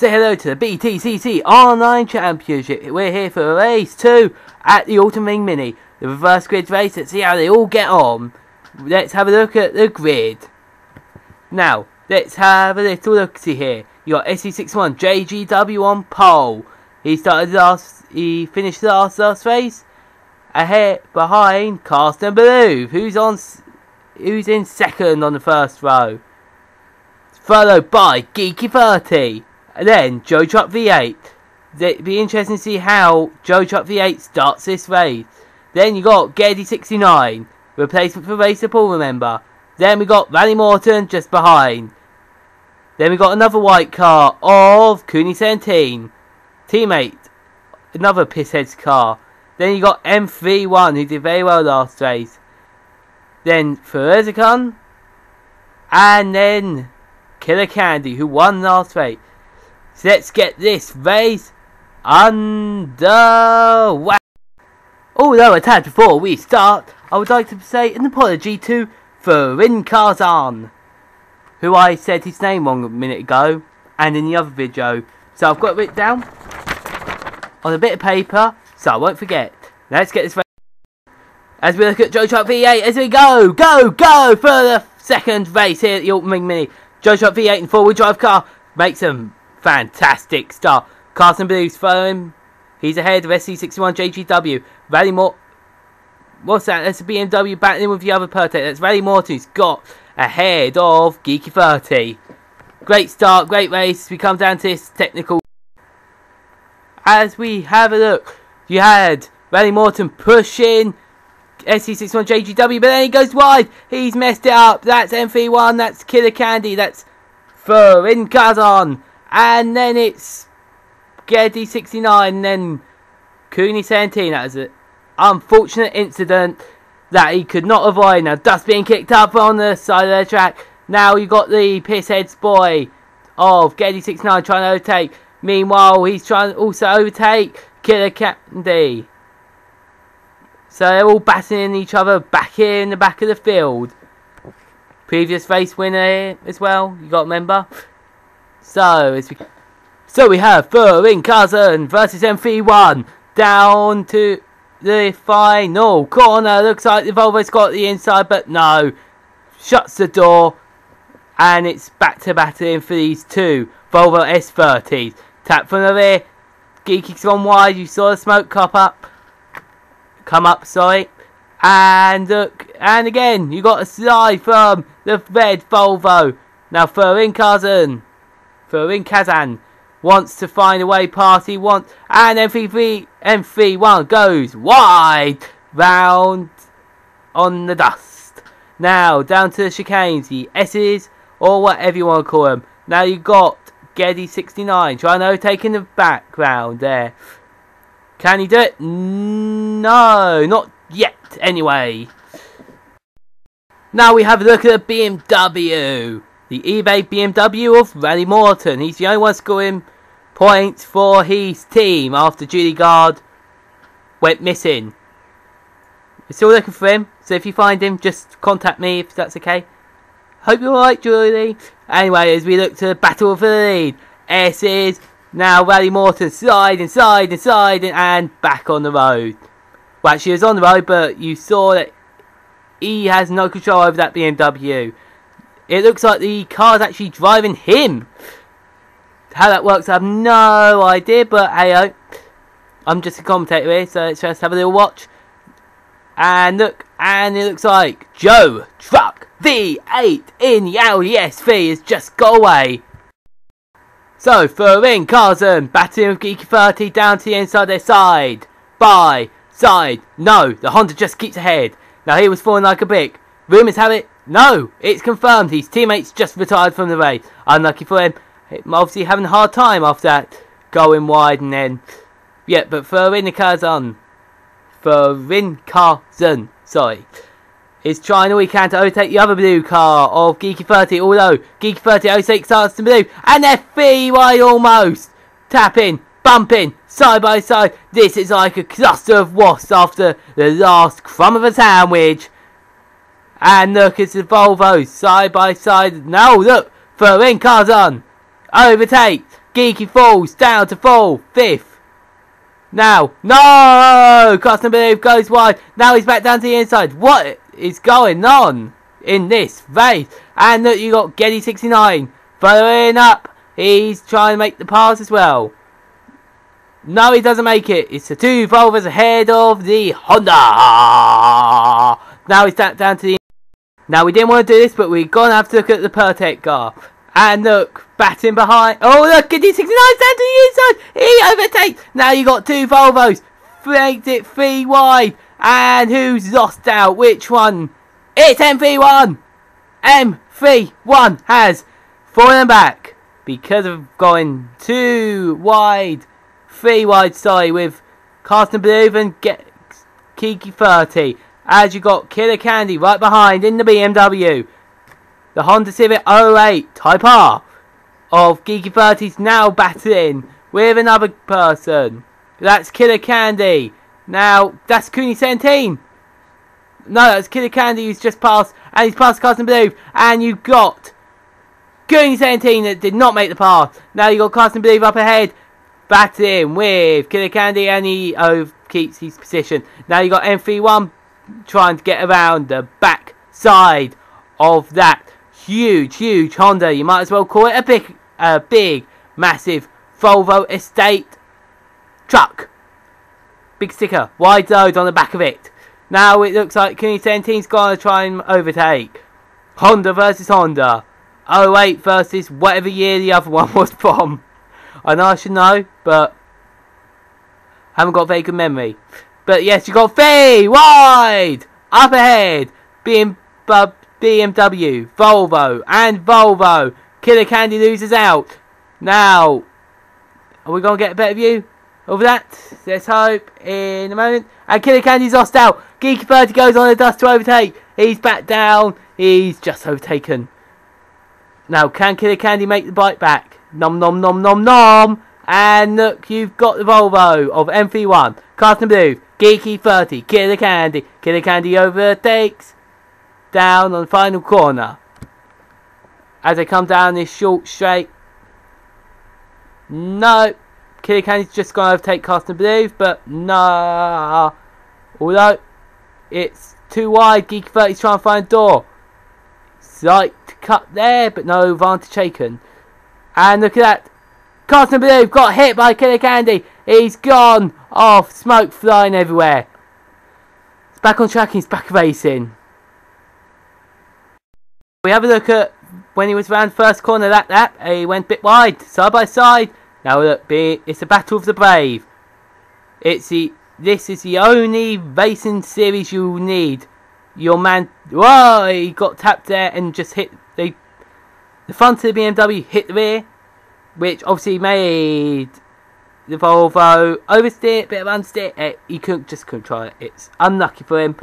say hello to the BTCC Online Championship. We're here for race 2 at the Autumn Ring Mini, the reverse grid race. Let's see how they all get on. Let's have a look at the grid. Now, let's have a little look-see here. You got SC61 JGW on pole. He finished the last race ahead behind Carsten Ballou, who's in second on the first row, followed by Geeky 30, and then Joe Truck V8. It'd be interesting to see how Joe Truck V8 starts this race. Then you got Geddy 69, replacement for Racer Paul, remember. Then we got Rally Morton just behind. Then we got another white car of Cooney 17, teammate, another Pisshead's car. Then you got M31, who did very well last race. Then Ferezicon, and then Killer Candy, who won last race. So let's get this race underway. Although a tad before we start, I would like to say an apology to Farin Kazan, who I said his name wrong a minute ago, and in the other video. So I've got it written down on a bit of paper, so I won't forget. Now let's get this race. As we look at Joe Truck V8, as we go for the second race here at the Autumn Ring Mini. Joe Truck V8 and four-wheel drive car makes a fantastic start. Carson Blue's following. He's ahead of SC61 JGW. Rally Mort. What's that? That's a BMW battling with the other Pertec. That's Rally Morton who's got ahead of Geeky 30. Great start, great race. We come down to this technical. As we have a look, you had Rally Morton pushing SC61 JGW, but then he goes wide. He's messed it up. That's M31. That's Killer Candy. That's Farin Kazan. And then it's Geddy 69. And then Cooney 17. That was an unfortunate incident that he could not avoid. Now dust being kicked up on the side of the track. Now you got the Pisshead's boy of Geddy 69 trying to overtake. Meanwhile, he's trying to also overtake Killer Candy. So they're all battling each other back here in the back of the field. Previous race winner as well, you got to remember. So we have Farin Kazan versus M31 down to the final corner. Looks like the Volvo's got the inside, but no. Shuts the door, and it's back to battling for these two Volvo S30s. Tap from the rear. Geeky's gone wide. You saw the smoke come up, sorry. And look, and again, you got a slide from the red Volvo. Now Farin Kazan wants to find a way past. He wants, and M31 goes wide round on the dust. Now down to the chicanes, the S's or whatever you want to call them. Now you got Geddy 69 trying to overtake in the background there. Can he do it? No, not yet anyway. Now we have a look at the BMW. The eBay BMW of Rally Morton. He's the only one scoring points for his team after Julie Gard went missing. We're still looking for him, so if you find him, just contact me if that's okay. Hope you're alright, Julie. Anyway, as we look to the battle for the lead, S's. Now Rally Morton sliding, and back on the road. Well, actually, he was on the road, but you saw that he has no control over that BMW. It looks like the car's actually driving him. How that works, I have no idea, but hey-oh. I'm just a commentator here, so let's just have a little watch. And look, and it looks like Joe Truck V8 in the Audi S3 has just got away. So, Farin Kazan battling with Geeky 30 down to the inside their side. By side. No, the Honda just keeps ahead. Now he was falling like a brick. Rumours have it. No, it's confirmed. His teammates just retired from the race. Unlucky for him. Obviously having a hard time after that. Going wide and then. Yeah, but Farin Kazan, sorry, is trying all he can to overtake the other blue car of Geeky 30, although Geeky 30 overtakes starts to blue, and they're free wide almost. Tapping, bumping, side by side. This is like a cluster of wasps after the last crumb of a sandwich. And look, it's the Volvo side by side. Now look, Farin Kazan overtakes. Geeky falls down to fall 5th. Now, no! Carsten Believe goes wide. Now he's back down to the inside. What is going on in this race? And look, you got Geddy69 following up. He's trying to make the pass as well. No, he doesn't make it. It's the 2 Volvos ahead of the Honda. Now he's down to the... Now, we didn't want to do this, but we're going to have to look at the Pertec car. And look, batting behind. Oh, look, Geddy69 down to the inside. He overtakes. Now you got 2 Volvos. Makes it 3 wide. And who's lost out? Which one? It's M31. M31 has fallen back because of going 2 wide. 3 wide, sorry, with Carsten Believe and Kiki 30. As you got Killer Candy right behind in the BMW. The Honda Civic 08 Type R of Geeky 30's now battling with another person. That's Killer Candy. Now, that's Cooney 17. No, that's Killer Candy who's just passed. And he's passed Carsten Believe. And you've got Cooney 17 that did not make the pass. Now you've got Carsten Believe up ahead. Battling with Killer Candy. And he keeps his position. Now you've got M31 trying to get around the back side of that huge Honda. You might as well call it a big massive Volvo estate truck. Big sticker, wide load on the back of it. Now it looks like Cooney 17's going to try and overtake. Honda versus Honda. 08 versus whatever year the other one was from. I know I should know, but I haven't got a very good memory. But yes, you got 3 wide up ahead. BMW, Volvo, and Volvo. Killer Candy loses out. Now, are we going to get a better view of that? Let's hope in a moment. And Killer Candy's lost out. Geeky 30 goes on the dust to overtake. He's back down. He's just overtaken. Now, can Killer Candy make the bike back? Nom nom nom nom nom. And look, you've got the Volvo of M31. Carsten Believe, Geeky 30, Killer Candy. Killer Candy overtakes. Down on the final corner. As they come down this short straight. No. Killer Candy's just going to overtake Carsten Believe, but no. Although it's too wide, Geeky 30's trying to find a door. Slight cut there, but no advantage taken. And look at that. Carsten Believe got hit by Killer Candy. He's gone off. Smoke flying everywhere. He's back on track. He's back racing. We have a look at when he was around first corner that lap. He went a bit wide, side by side. Now look, it's a battle of the brave. This is the only racing series you need. Your man, whoa, he got tapped there and just hit the front of the BMW, hit the rear, which obviously made the Volvo oversteer, bit of understeer. He just couldn't try it. It's unlucky for him,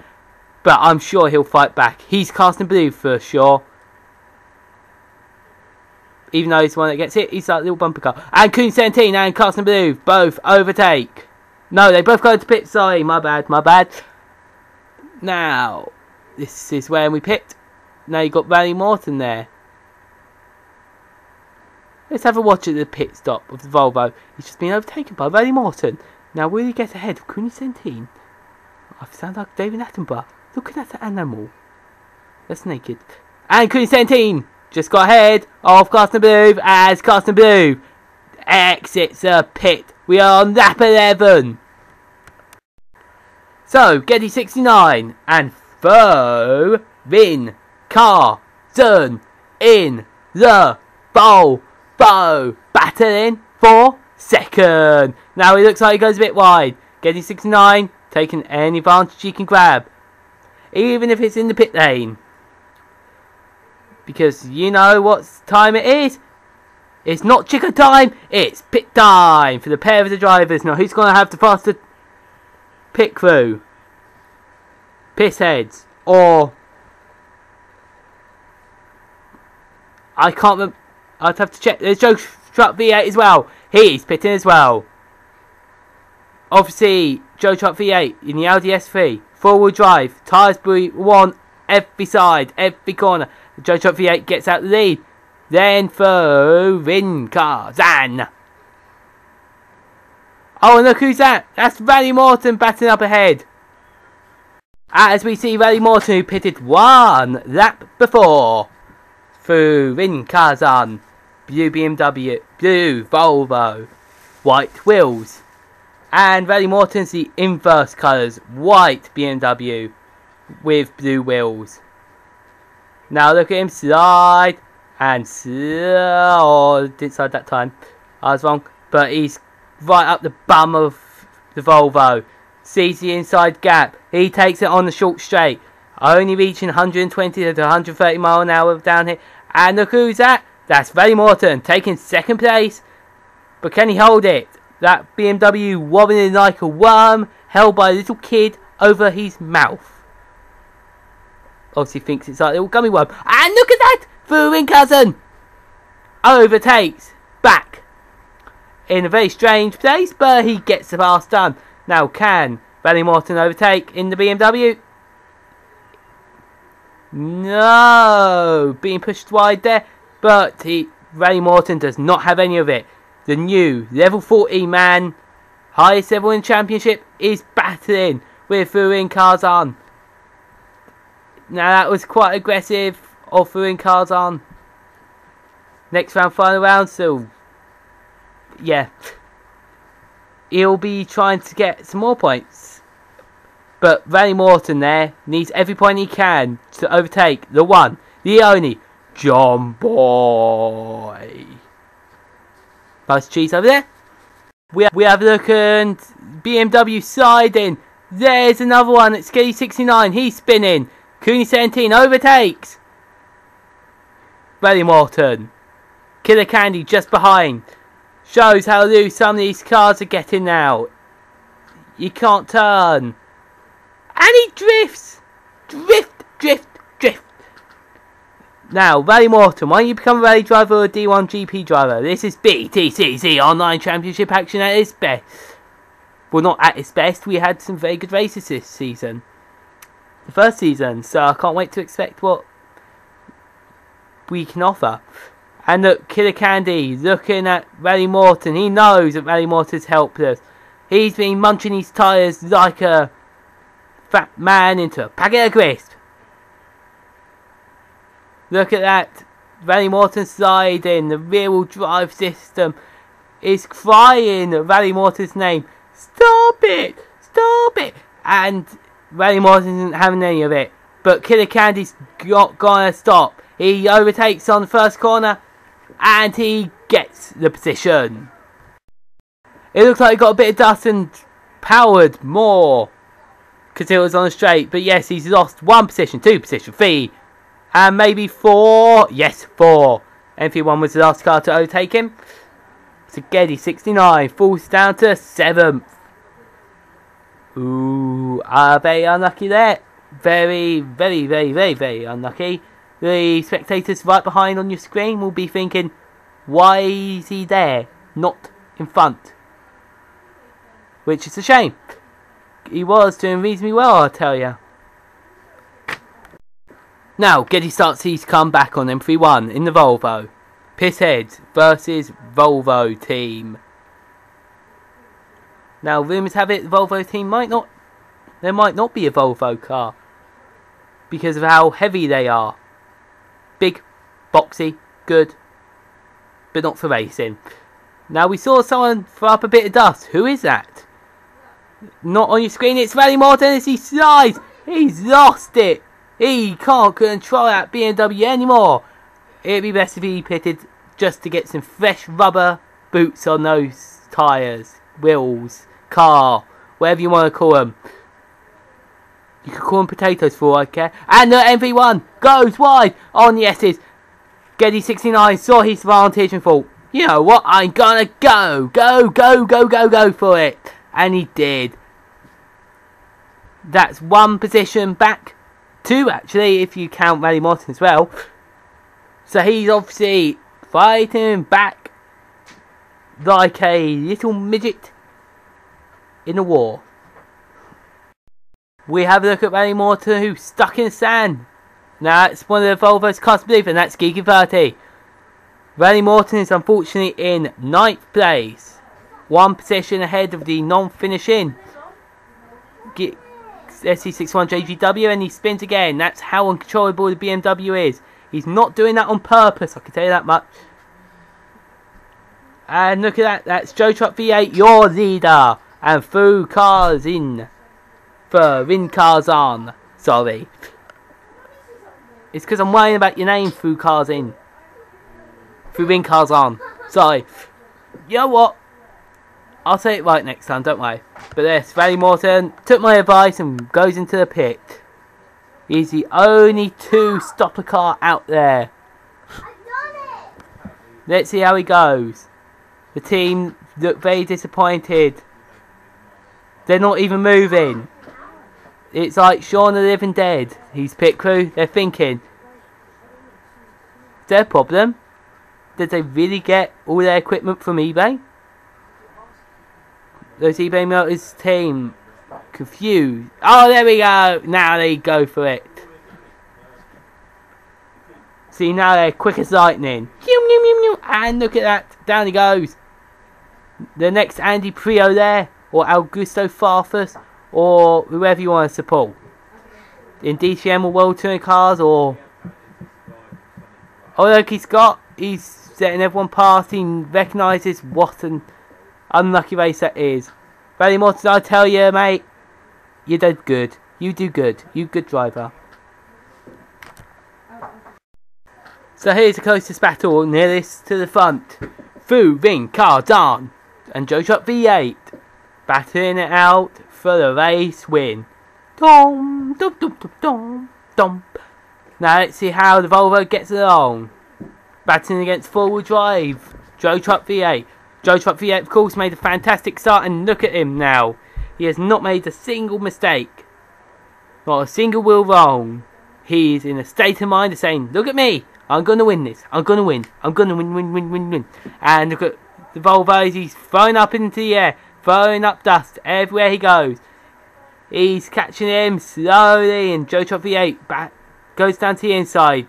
but I'm sure he'll fight back. He's Carsten Believe for sure. Even though he's the one that gets hit, he's like a little bumper car. And Coon 17 and Carsten Believe both overtake. No, they both go to pit. Sorry, my bad. Now, this is where we pit. Now you've got Randy Morton there. Let's have a watch at the pit stop of the Volvo. He's just been overtaken by Randy Morton. Now, will he get ahead of Coon 17? I sound like David Attenborough. Look at that animal. That's naked. And Coon 17 just got ahead of Carsten Believe as Carsten Believe exits the pit. We are on lap 11. So, Geddy 69 and Vin Carson in the Volvo battling for second. Now he looks like he goes a bit wide. Geddy 69 taking any advantage he can grab, even if it's in the pit lane. Because you know what time it is. It's not chicken time, it's pit time for the pair of the drivers. Now who's going to have the faster pit crew? Piss heads. Or I can't remember. I'd have to check. There's Joe Truck V8 as well. He's pitting as well. Obviously, Joe Truck V8 in the Audi S3. 4-wheel drive. Tyres one every side, every corner. The Joe Truck V8 gets out the lead. Then for Vin Karzan. Oh, and look who's that! That's Rally Morton batting up ahead. As we see Rally Morton, who pitted one lap before through in Kazan. Blue BMW, blue Volvo, white wheels. And Rally Morton's the inverse colours, white BMW with blue wheels. Now look at him slide and oh, didn't slide that time. I was wrong, but he's right up the bum of the Volvo. Sees the inside gap. He takes it on the short straight, only reaching 120 to 130 mile an hour down here. And look who's that? That's Rally Morton taking second place. But can he hold it? That BMW wobbling like a worm, held by a little kid over his mouth. Obviously thinks it's like a little gummy worm. And look at that! Furin Cousin overtakes back in a very strange place, but he gets the pass done. Now can Rally Morton overtake in the BMW? No! Being pushed wide there. But Rally Morton does not have any of it. The new level 14 man, highest level in championship, is battling with Furin Kazan. Now that was quite aggressive of Furin Kazan. Next round, final round, so yeah. He'll be trying to get some more points. But Rally Morton there needs every point he can to overtake the one, the only, John Boy. Nice cheese over there. We have a look at BMW siding. There's another one at Skilly 69. He's spinning. Cooney 17 overtakes Rally Morton. Killer Candy just behind. Shows how loose some of these cars are getting now. You can't turn. And he drifts. Drift. Now, Rally Morton, why don't you become a rally driver or a D1 GP driver? This is BTCC Online Championship action at its best. Well, not at its best. We had some very good races this season. The first season. So I can't wait to expect what we can offer. And look, Killer Candy looking at Rally Morton. He knows that Rally Morton's helpless. He's been munching his tyres like a fat man into a packet of crisps. Look at that. Rally Morton sliding. The rear-wheel drive system is crying Rally Morton's name. Stop it! Stop it! And Rally Morton isn't having any of it. But Killer Candy's not gonna stop. He overtakes on the first corner. And he gets the position. It looks like he got a bit of dust and powered more. Because it was on the straight. But yes, he's lost 1 position, 2 position, 3. And maybe 4. Yes, 4. MP1 was the last car to overtake him. So Geddy 69 falls down to 7th. Ooh, very unlucky there. Very unlucky. The spectators right behind on your screen will be thinking, why is he there, not in front? Which is a shame. He was doing reasonably well, I'll tell you. Now, Geddy starts his comeback on M31 in the Volvo. Pissheads versus Volvo team. Now, rumours have it the Volvo team there might not be a Volvo car. Because of how heavy they are. Big, boxy, good, but not for racing. Now, we saw someone throw up a bit of dust. Who is that? Not on your screen, it's Rally Morton as he slides. He's lost it. He can't control that BMW anymore. It'd be best if he pitted just to get some fresh rubber boots on those tyres, wheels, car, whatever you want to call them. You can call them potatoes for all I care. And the MV1 goes wide on the S's. Geddy 69 saw his advantage and thought, you know what, I'm gonna go for it. And he did. That's 1 position back. 2 actually, if you count Rally Morton as well. So he's obviously fighting back like a little midget in a war. We have a look at Rally Morton, who's stuck in the sand. Now it's one of the Volvo's cars to believe, and that's Geeky 30. Rally Morton is unfortunately in 9th place. one position ahead of the non-finishing SC61 JGW, and he spins again. That's how uncontrollable the BMW is. He's not doing that on purpose, I can tell you that much. And look at that, that's Joe Truck V8, your leader. And Fu Cars in for Rin Cars On. Sorry. It's because I'm worrying about your name, Fu Cars In. Fu Rin Cars On. Sorry. You know what? I'll say it right next time, don't worry. But yes, Valley Morton took my advice and goes into the pit. He's the only two-stopper car out there. Let's see how he goes. The team look very disappointed. They're not even moving. It's like Shaun of the Living Dead. He's pit crew. They're thinking, is there a problem? Did they really get all their equipment from eBay? Those eBay Motors team confused. Oh, there we go. Now they go for it. See, now they're quick as lightning. And look at that. Down he goes. The next Andy Prio there, or Augusto Farfus, or whoever you want to support. In DCM or World Touring Cars, or... Oh, look, he's setting everyone past. He recognises what an unlucky race that is. Valley Morton, I tell you, mate, you did good. You do good. You good driver. So here's the closest battle, nearest to the front. Fu Rin Cars On and Joe Truck V8 battling it out for the race win. Dom, dom, dom, dom, dom, dom. Now let's see how the Volvo gets along. Battling against four-wheel drive. Joe Truck V8. Joe Truck V8 of course made a fantastic start, and look at him now. He has not made a single mistake. Not a single wheel wrong. He's in a state of mind of saying, look at me. I'm going to win this. I'm going to win. I'm going to win. And look at the Volvos. He's throwing up into the air. Throwing up dust everywhere he goes. He's catching him slowly. And Joe Truck V8 goes down to the inside.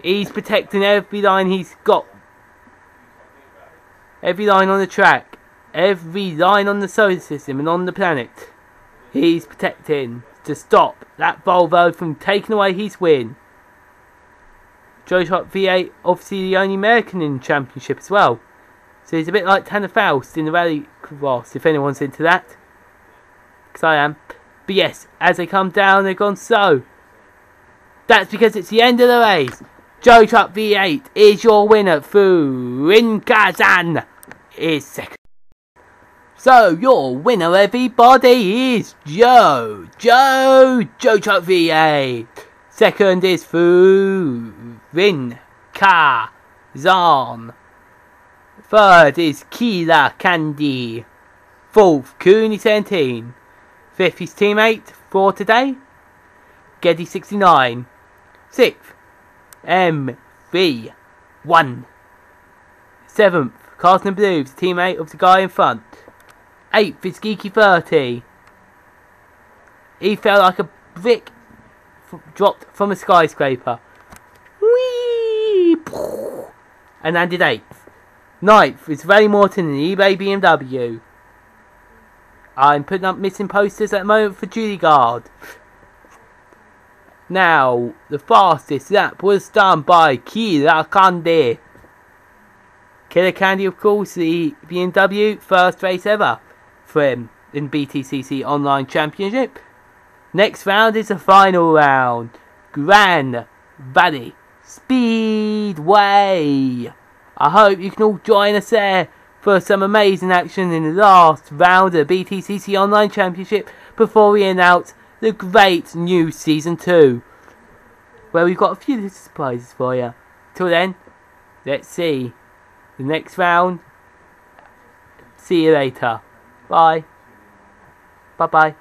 He's protecting every line he's got. Every line on the track. Every line on the solar system and on the planet. He's protecting to stop that Volvo from taking away his win. Joe Truck V8, obviously the only American in the championship as well. So he's a bit like Tanner Faust in the Rally Cross, if anyone's into that. Because I am. But yes, as they come down, they're gone so. That's because it's the end of the race. Joe Truck V8 is your winner. Fu Rin Cars On is second. So your winner, everybody, is Joe Truck V8. Second is Fu Rin Cars On. Third is Kila Candy. Fourth, Cooney 17. Fifth, his teammate for today, Geddy 69. Sixth, MV1. Seventh, Carson Blues, teammate of the guy in front. Eighth is Geeky 30. He fell like a brick dropped from a skyscraper. Whee! And landed 8th. 9th is Valley Morton in the eBay BMW. I'm putting up missing posters at the moment for Judy Guard. Now, the fastest lap was done by Killer Candy. Killer Candy, of course, the BMW first race ever for him in BTCC Online Championship. Next round is the final round. Gran Valley Speedway. I hope you can all join us there for some amazing action in the last round of the BTCC Online Championship before we announce the great new Season 2, where we've got a few little surprises for you. Till then, let's see the next round. See you later. Bye. Bye-bye.